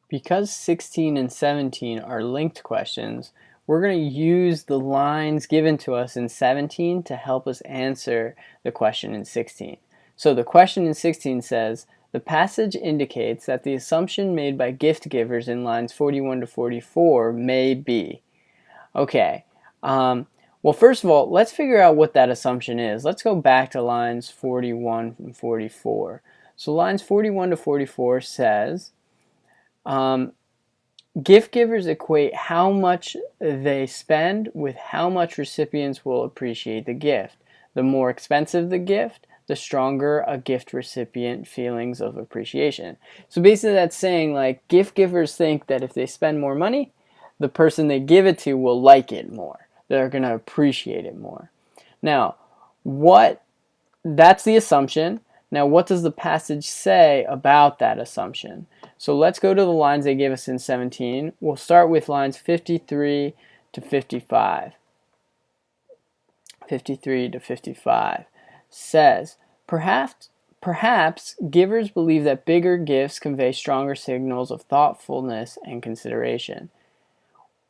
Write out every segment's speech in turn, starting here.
Because 16 and 17 are linked questions, we're going to use the lines given to us in 17 to help us answer the question in 16. So the question in 16 says, the passage indicates that the assumption made by gift givers in lines 41 to 44 may be. Okay, well, first of all, let's figure out what that assumption is. Let's go back to lines 41 and 44. So lines 41 to 44 says, gift givers equate how much they spend with how much recipients will appreciate the gift. The more expensive the gift, the stronger a gift recipient feelings of appreciation. So basically that's saying, like, gift givers think that if they spend more money, the person they give it to will like it more. They're going to appreciate it more. Now, that's the assumption. Now, what does the passage say about that assumption? So let's go to the lines they gave us in 17. We'll start with lines 53 to 55. 53 to 55 says, perhaps givers believe that bigger gifts convey stronger signals of thoughtfulness and consideration.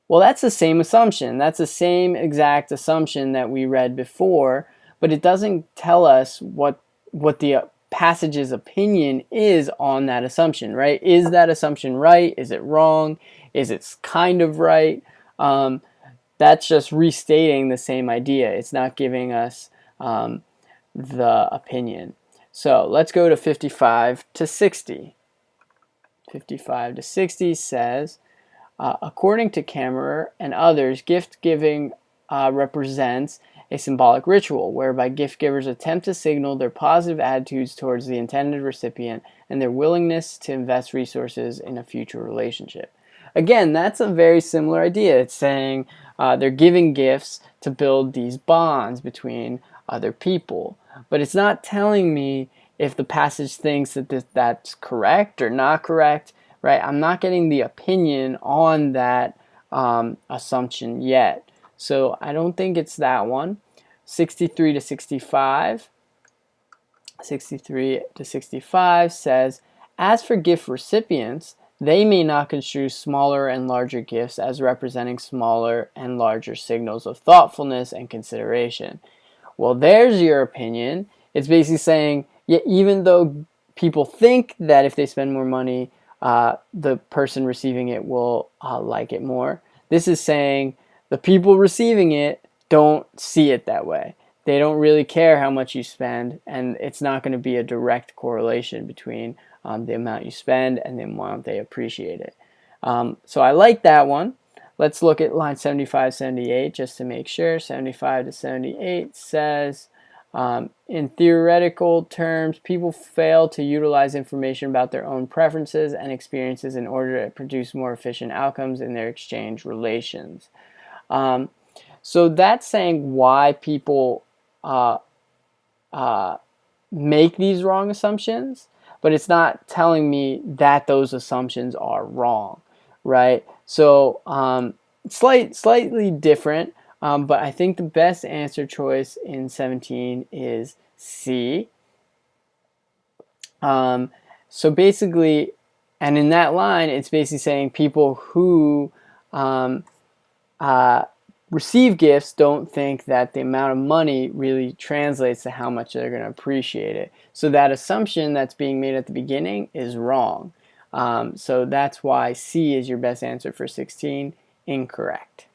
Well, that's the same assumption. That's the same exact assumption that we read before, but it doesn't tell us what the passage's opinion is on that assumption, right? Is that assumption right? Is it wrong? Is it kind of right? That's just restating the same idea. It's not giving us the opinion. So let's go to 55 to 60. 55 to 60 says, according to Kammerer and others, gift giving represents a symbolic ritual whereby gift givers attempt to signal their positive attitudes towards the intended recipient and their willingness to invest resources in a future relationship. Again, that's a very similar idea. It's saying they're giving gifts to build these bonds between other people. But it's not telling me if the passage thinks that that's correct or not correct, right? I'm not getting the opinion on that assumption yet. So I don't think it's that one. 63 to 65. 63 to 65 says, as for gift recipients, they may not construe smaller and larger gifts as representing smaller and larger signals of thoughtfulness and consideration. Well, there's your opinion. It's basically saying, yeah, even though people think that if they spend more money, the person receiving it will like it more, this is saying the people receiving it don't see it that way. They don't really care how much you spend, and it's not going to be a direct correlation between the amount you spend and the amount they appreciate it. So I like that one. Let's look at line 75, 78 just to make sure. 75 to 78 says, in theoretical terms, people fail to utilize information about their own preferences and experiences in order to produce more efficient outcomes in their exchange relations. So that's saying why people make these wrong assumptions, but it's not telling me that those assumptions are wrong, right? So slightly different, but I think the best answer choice in 17 is C. So basically, and in that line, it's basically saying people who receive gifts don't think that the amount of money really translates to how much they're going to appreciate it. So that assumption that's being made at the beginning is wrong. So that's why C is your best answer for 16, incorrect.